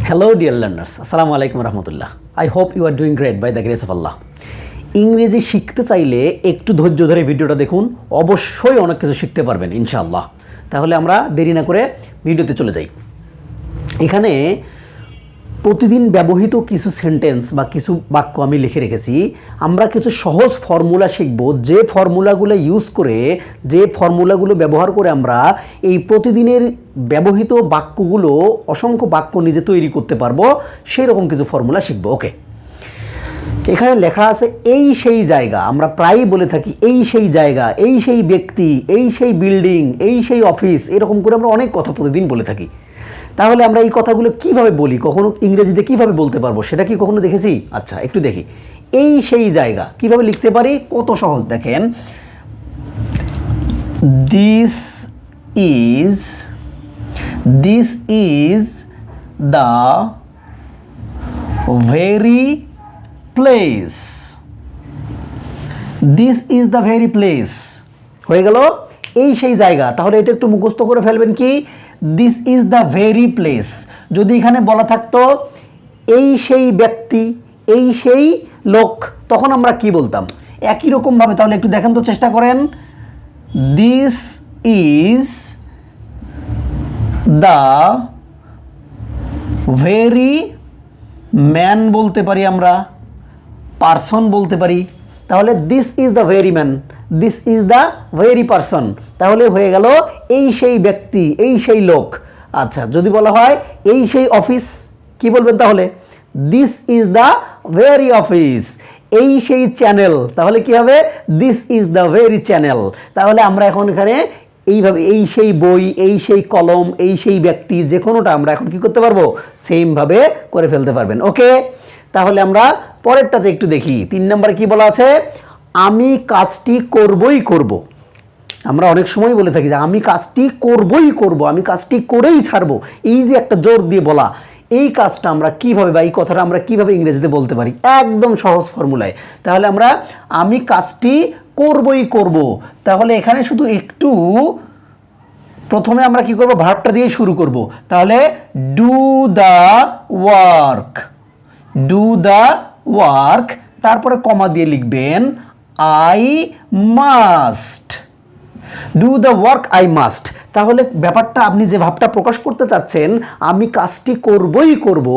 Hello dear learners, Assalamu alaikum warahmatullah. I hope you are doing great by the grace of Allah. ইংরেজি শিখতে চাইলে একটু ধৈর্য ধরে ভিডিওটা দেখুন, অবশ্যই অনেক কিছু শিখতে পারবেন ইনশাআল্লাহ। তাহলে আমরা দেরি না করে ভিডিওতে চলে যাই। এখানে প্রতিদিন ব্যবহৃত কিছু সেন্টেন্স বা কিছু বাক্য আমি লিখে রেখেছি। আমরা কিছু সহজ ফর্মুলা শিখব, যে ফর্মুলাগুলো ইউজ করে, যে ফর্মুলাগুলো ব্যবহার করে আমরা এই প্রতিদিনের ব্যবহৃত বাক্যগুলো, অসংখ্য বাক্য নিজে তৈরি করতে পারবো, সেই রকম কিছু ফর্মুলা শিখব। ওকে, এখানে লেখা আছে এই সেই জায়গা। আমরা প্রায়ই বলে থাকি এই সেই জায়গা, এই সেই ব্যক্তি, এই সেই বিল্ডিং, এই সেই অফিস, এরকম করে আমরা অনেক কথা প্রতিদিন বলে থাকি। তাহলে আমরা এই কথাগুলো কিভাবে বলি, কখনো ইংরেজিতে কিভাবে বলতে পারবো, সেটা কি কখনো দেখেছি? আচ্ছা, একটু দেখি। এই সেই জায়গা কিভাবে লিখতে পারি, কত সহজ দেখেন। This is the very place. This is the very place হয়ে গেল এই সেই জায়গা। তাহলে এটা একটু মুখস্থ করে ফেলবেন কি, this is the very place. যদি এখানে বলা থাকতো এই সেই ব্যক্তি, এই সেই লোক, তখন আমরা কি বলতাম? একই রকমভাবে। তাহলে একটু দেখেন তো, চেষ্টা করেন। This is the very man বলতে পারি আমরা, পারসন বলতে পারি। তাহলে this is the very man, this is the very person. তাহলে হয়ে গেল এই সেই ব্যক্তি, এই সেই লোক। আচ্ছা, যদি বলা হয় এই সেই অফিস, কি বলবেন তাহলে? This is the very office. এই সেই চ্যানেল, তাহলে কি হবে? This is the very channel. তাহলে আমরা এখন এখানে এইভাবে এই সেই বই, এই সেই কলম, এই সেই ব্যক্তি, যে কোনোটা আমরা এখন কি করতে পারবো? সেমভাবে করে ফেলতে পারবেন। ওকে, তাহলে আমরা পরেরটাতে একটু দেখি। 3 নম্বরে কি বলা আছে? আমি কাজটি করবই করব। আমরা অনেক সময় বলে থাকি যে আমি কাজটি করবই করব, আমি কাজটি করেই ছাড়বো। এই যে একটা জোর দিয়ে বলা, এই কাজটা আমরা কিভাবে, বা এই কথাটা আমরা কিভাবে ইংরেজিতে বলতে পারি? একদম সহজ ফর্মুলায়। তাহলে আমরা আমি কাজটি করবই করব। তাহলে এখানে শুধু একটু প্রথমে আমরা কি করব? ভার্বটা দিয়ে শুরু করব। তাহলে do the work, do the work, তারপরে কমা দিয়ে লিখবেন I must. Do the work I must. তাহলে ব্যাপারটা, আপনি যে ভাবটা প্রকাশ করতে চাচ্ছেন, আমি কাজটি করবই করব,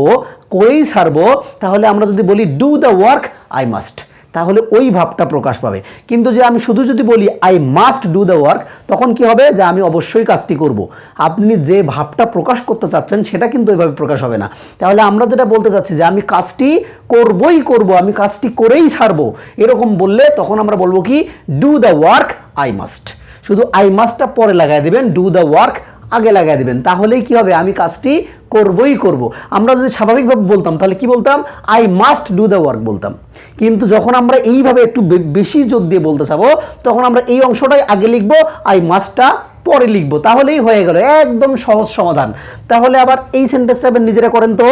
করেই ছাড়বো, তাহলে আমরা যদি বলি do the work I must, তাহলে ওই ভাবটা প্রকাশ পাবে। কিন্তু যে আমি শুধু যদি বলি I must do the work, তখন কি হবে? যে আমি অবশ্যই কাজটি করব। আপনি যে ভাবটা প্রকাশ করতে চাচ্ছেন সেটা কিন্তু ওইভাবে প্রকাশ হবে না। তাহলে আমরা যেটা বলতে চাচ্ছি যে আমি কাজটি করবই করব, আমি কাজটি করেই ছাড়বো, এরকম বললে তখন আমরা বলবো কি, do the work I must. শুধু আই মাস্টটা পরে লাগাই দেবেন, ডু দ্য ওয়ার্ক আগে লাগাই দেবেন। তাহলেই কি হবে? আমি কাজটি করবই করব। আমরা যদি স্বাভাবিকভাবে বলতাম তাহলে কি বলতাম? I must do the work বলতাম। কিন্তু যখন আমরা এইভাবে একটু বেশি জোর দিয়ে বলতে চাবো, তখন আমরা এই অংশটাই আগে লিখবো, আই মাস্টটা পরে লিখবো। তাহলেই হয়ে গেল, একদম সহজ সমাধান। তাহলে আবার এই সেন্টেন্সটা এবার নিজেরা করেন তো,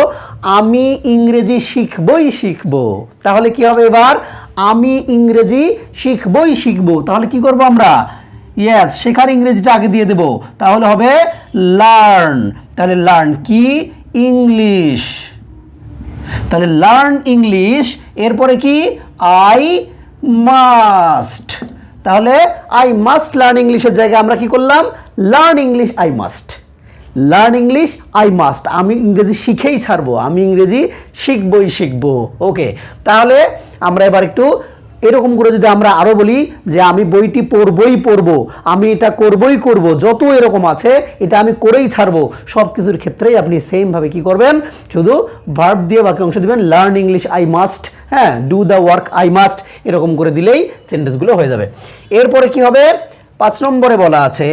আমি ইংরেজি শিখবই শিখবো। তাহলে কি হবে এবার? আমি ইংরেজি শিখবই শিখবো। তাহলে কি করব আমরা? ইয়েস, শেখার ইংরেজিটা আগে দিয়ে দেব। তাহলে হবে লার্ন। তাহলে লার্ন কি? ইংলিশ। তাহলে লার্ন ইংলিশ, এরপরে কি? I must. তাহলে আই মাস্ট লার্ন ইংলিশের জায়গায় আমরা কি করলাম? Learn English I must. Learn English I must, আমি ইংরেজি শিখেই ছাড়বো, আমি ইংরেজি শিখবই শিখবো। ওকে, তাহলে আমরা এবার একটু এরকম করে যদি আমরা আরও বলি যে আমি বইটি পড়বই পড়বো, আমি এটা করবই করব, যত এরকম আছে এটা আমি করেই ছাড়বো, সব কিছুর ক্ষেত্রেই আপনি সেমভাবে কি করবেন? শুধু ভার্ব দিয়ে বাকি অংশ দিবেন, লার্ন ইংলিশ আই মাস্ট, হ্যাঁ, do the work I must, এরকম করে দিলেই সেন্টেন্সগুলো হয়ে যাবে। এরপরে কি হবে? 5 নম্বরে বলা আছে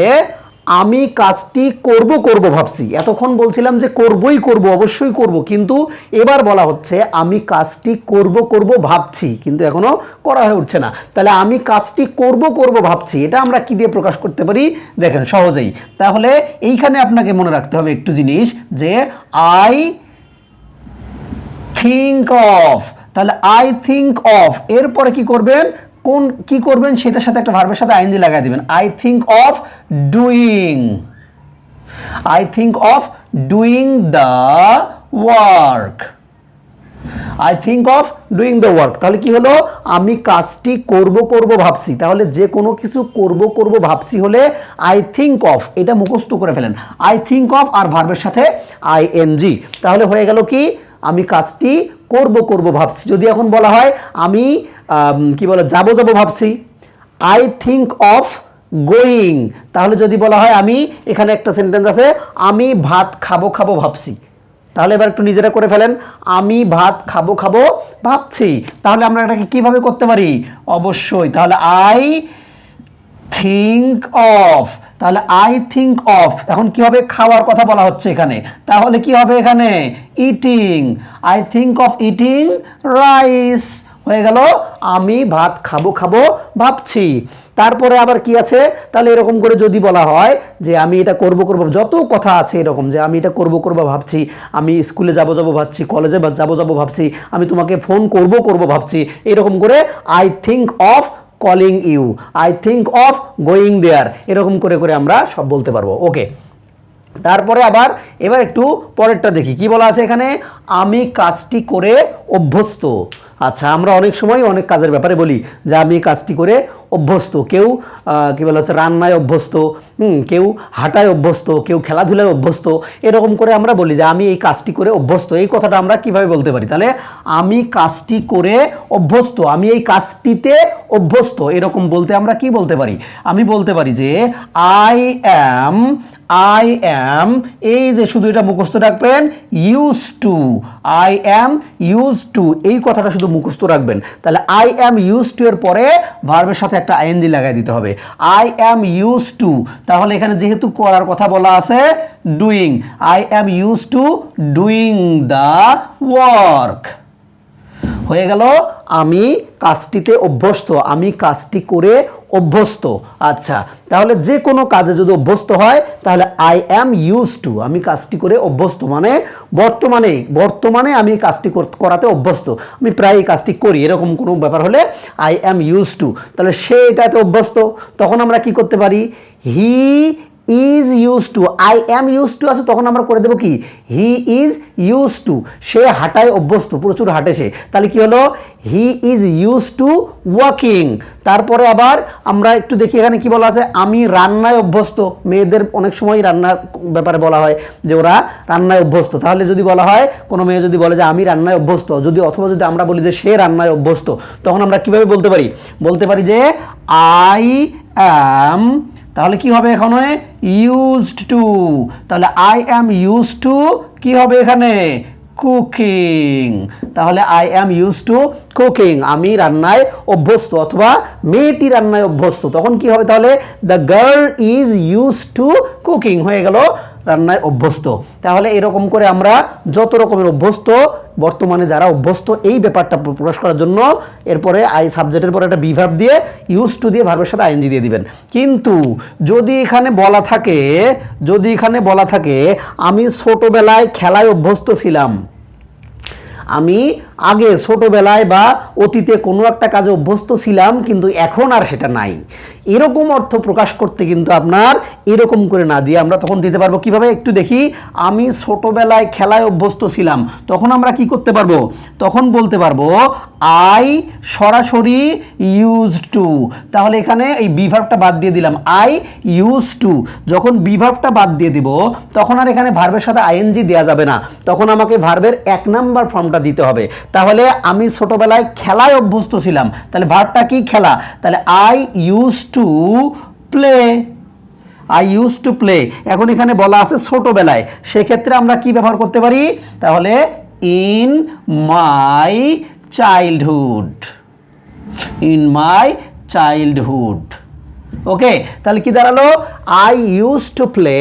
আমি কাজটি করব করব ভাবছি। এতক্ষণ বলছিলাম যে করবই করব, অবশ্যই করব, কিন্তু এবার বলা হচ্ছে আমি কাজটি করব করব ভাবছি, কিন্তু এখনো করা হয়ে উঠছে না। তাহলে আমি কাজটি করব করব ভাবছি, এটা আমরা কি দিয়ে প্রকাশ করতে পারি? দেখেন সহজেই। তাহলে এইখানে আপনাকে মনে রাখতে হবে একটু জিনিস, যে আই থিঙ্ক অফ। তাহলে আই থিঙ্ক অফ, এরপরে কি করবেন? কোন কি করবেন সেটার সাথে একটা ভার্বের সাথে আইএনজি লাগাই দিবেন। I think of doing, I think of doing the work. I think of doing the work, তাহলে কি হলো, আমি কাজটি করব করব ভাবছি। তাহলে যে কোনো কিছু করব করব ভাবছি হলে আই থিঙ্ক অফ, এটা মুখস্থ করে ফেলেন, আই থিঙ্ক অফ আর ভার্বের সাথে আইএনজি, তাহলে হয়ে গেল কি আমি কাজটি করব করব ভাবছি। যদি এখন বলা হয় আমি কি বলে যাব যাব ভাবছি, আই থিঙ্ক অফ গোয়িং, তাহলে যদি বলা হয় আমি, এখানে একটা সেন্টেন্স আছে, আমি ভাত খাবো খাবো ভাবছি, তাহলে এবার একটু নিজেরা করে ফেলেন, আমি ভাত খাবো খাবো ভাবছি, তাহলে আমরা এটাকে কিভাবে করতে পারি, অবশ্যই তাহলে আই থিঙ্ক অফ, তাহলে আই থিঙ্ক অফ, এখন কি হবে, খাওয়ার কথা বলা হচ্ছে এখানে, তাহলে কি হবে এখানে, eating, I think of eating rice, হয়ে গেল আমি ভাত খাবো খাবো ভাবছি। তারপরে আবার কি আছে, তাহলে এরকম করে যদি বলা হয় যে আমি এটা করব করব, যত কথা আছে এরকম যে আমি এটা করব করব ভাবছি, আমি স্কুলে যাব যাব ভাবছি, কলেজে যাব যাব ভাবছি, আমি তোমাকে ফোন করব করব ভাবছি, এরকম করে I think of calling you, I think of going there, এরকম করে করে আমরা সব বলতে পারবো। ওকে, তারপরে আবার এবার একটু পরেরটা দেখি কি বলা আছে এখানে, আমি কাজটি করে অভ্যস্ত। আচ্ছা, আমরা অনেক সময় অনেক কাজের ব্যাপারে বলি যে আমি কাজটি করে অভ্যস্ত, কেউ কি বলা হচ্ছে রান্নায় অভ্যস্ত, কেউ হাঁটায় অভ্যস্ত, কেউ খেলাধুলায় অভ্যস্ত, এরকম করে আমরা বলি যে আমি এই কাজটি করে অভ্যস্ত। এই কথাটা আমরা কিভাবে বলতে পারি, তাহলে আমি কাজটি করে অভ্যস্ত, আমি এই কাজটিতে অভ্যস্ত, এরকম বলতে আমরা কি বলতে পারি, আমি বলতে পারি যে আই অ্যাম, এই যে শুধু এটা মুখস্থ রাখবেন, use to, I am use to, এই কথাটা শুধু মুখস্থ রাখবেন। তাহলে আই অ্যাম ইউজ টু এর পরে ভার্বের সাথে একটা আইএনজি লাগাই দিতে হবে, আই অ্যাম ইউজ টু, তাহলে এখানে যেহেতু করার কথা বলা আছে doing, I am use to doing the work, হয়ে গেল আমি কাজটিতে অভ্যস্ত, আমি কাজটি করে অভ্যস্ত। আচ্ছা, তাহলে যে কোনো কাজে যদি অভ্যস্ত হয় তাহলে আই অ্যাম ইউজ টু, আমি কাজটি করে অভ্যস্ত, মানে বর্তমানে আমি কাজটি করাতে অভ্যস্ত, আমি প্রায় এই কাজটি করি, এরকম কোনো ব্যাপার হলে আই অ্যাম ইউজ টু, তাহলে সে এটাতে অভ্যস্ত, তখন আমরা কি করতে পারি, he is use to, I am use to আছে, তখন আমরা করে দেবো কি, হি ইজ ইউজ টু, সে হাঁটায় অভ্যস্ত, প্রচুর হাঁটে সে, তাহলে কি হলো, he is use to walking. তারপরে আবার আমরা একটু দেখি এখানে কি বলা আছে, আমি রান্নায় অভ্যস্ত, মেয়েদের অনেক সময় রান্নার ব্যাপারে বলা হয় যে ওরা রান্নায় অভ্যস্ত, তাহলে যদি বলা হয় কোনো মেয়ে যদি বলে যে আমি রান্নায় অভ্যস্ত, যদি অথবা যদি আমরা বলি যে সে রান্নায় অভ্যস্ত, তখন আমরা কিভাবে বলতে পারি যে আই অ্যাম, তাহলে কি হবে এখানে, ইউজড টু, তাহলে আই অ্যাম ইউজ টু কি হবে এখানে, কুকিং, তাহলে I am use to cooking, আমি রান্নায় অভ্যস্ত, অথবা মেয়েটি রান্নায় অভ্যস্ত, তখন কি হবে, তাহলে the girl is use to cooking, হয়ে গেল রান্নায় অভ্যস্ত। তাহলে এরকম করে আমরা যত রকমের অভ্যস্ত, বর্তমানে যারা অভ্যস্ত, এই ব্যাপারটা প্রকাশ করার জন্য এরপরে আই সাবজেক্টের পরে একটা বিভার্ব দিয়ে ইউজ টু দিয়ে ভার্বের সাথে আইএনজি দিয়ে দিবেন। কিন্তু যদি এখানে বলা থাকে আমি ছোটবেলায় খেলায় অভ্যস্ত ছিলাম, আমি আগে ছোটবেলায় বা অতীতে কোনো একটা কাজে অভ্যস্ত ছিলাম কিন্তু এখন আর সেটা নাই, এরকম অর্থ প্রকাশ করতে কিন্তু আপনার এরকম করে না দিয়ে আমরা তখন দিতে পারবো কিভাবে, একটু দেখি, আমি ছোটবেলায় খেলায় অভ্যস্ত ছিলাম, তখন আমরা কি করতে পারবো, তখন বলতে পারবো আই সরাসরি ইউজ টু, তাহলে এখানে এই বিভার্বটা বাদ দিয়ে দিলাম, আই ইউজ টু, যখন বিভার্বটা বাদ দিয়ে দিব তখন আর এখানে ভার্বের সাথে আইএনজি দেওয়া যাবে না, তখন আমাকে ভার্বের 1 নাম্বার ফর্মটা দিতে হবে। তাহলে আমি ছোটবেলায় খেলায় অভ্যস্ত ছিলাম, তাহলে ভার্বটা কি, খেলা, তাহলে I use to play, I use to play, এখন এখানে বলা আছে ছোটবেলায়, সেক্ষেত্রে আমরা কি ব্যবহার করতে পারি, তাহলে ইন মাই চাইল্ডহুড, ওকে, তাহলে কি দাঁড়ালো, I use to play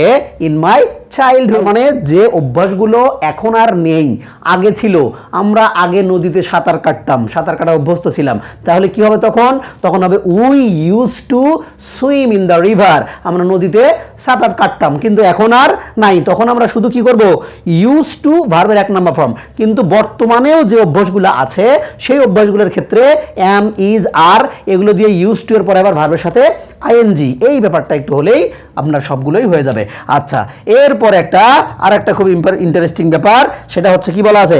in my childhood, মানে যে অভ্যাসগুলো এখন আর নেই, আগে ছিল, আমরা আগে নদীতে সাঁতার কাটা অভ্যস্ত ছিলাম, তাহলে কি হবে, তখন হবে we use to swim in the river, আমরা নদীতে সাঁতার কাটতাম কিন্তু এখন আর নাই, তখন আমরা শুধু কি করব, ইউজ টু ভার্বের 1 নাম্বার ফর্ম, কিন্তু বর্তমানেও যে অভ্যাসগুলো আছে সেই অভ্যাসগুলোর ক্ষেত্রে এম, ইজ, আর এগুলো দিয়ে ইউজ টু এর পরে আবার ভার্বের সাথে আইএনজি, এই ব্যাপারটা একটু হলেই আপনার সবগুলোই হয়ে যাবে। আচ্ছা, এরপর এরপরে আর একটা খুব ইন্টারেস্টিং ব্যাপার, সেটা হচ্ছে কি বলা আছে,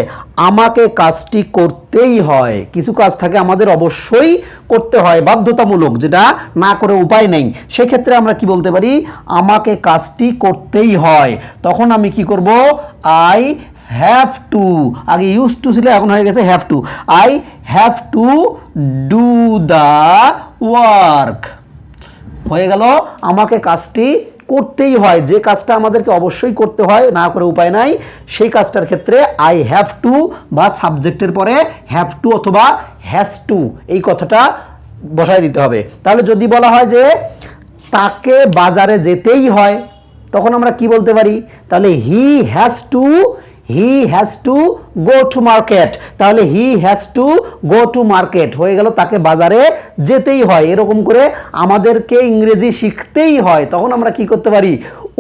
আমাকে কাজটি করতেই হয়। কিছু কাজ থাকে আমাদের অবশ্যই করতে হয়, বাধ্যতামূলক, যেটা না করে উপায় নেই। সেক্ষেত্রে আমরা কি বলতে পারি, আমাকে কাজটি করতেই হয়। তখন আমি কি করব, আই হ্যাভ টু, আগে ইউজ টু ছিল, এখন হয়ে গেছে have to. I have to do the work. হয়ে গেল, আমাকে কাজটি করতেই হয়, যে কাজটা আমাদেরকে অবশ্যই করতে হয়, না করে উপায় নাই, সেই কাজটার ক্ষেত্রে আই হ্যাভ টু বা সাবজেক্টের পরে হ্যাভ টু অথবা হ্যাজ টু এই কথাটা বসায় দিতে হবে। তাহলে যদি বলা হয় যে তাকে বাজারে যেতেই হয়, তখন আমরা কি বলতে পারি, তাহলে he has to go to market. তাহলে he has to go to market হয়ে গেল, তাকে বাজারে যেতেই হয়। এরকম করে আমাদেরকে ইংরেজি শিখতেই হয়, তখন আমরা কি করতে পারি,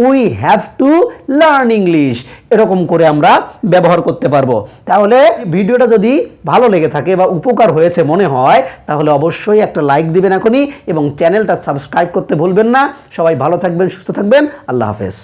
we have to learn English, এরকম করে আমরা ব্যবহার করতে পারবো। তাহলে ভিডিওটা যদি ভালো লেগে থাকে বা উপকার হয়েছে মনে হয়, তাহলে অবশ্যই একটা লাইক দিবেন এখনই, এবং চ্যানেলটা সাবস্ক্রাইব করতে ভুলবেন না। সবাই ভালো থাকবেন, সুস্থ থাকবেন, আল্লাহ হাফেজ।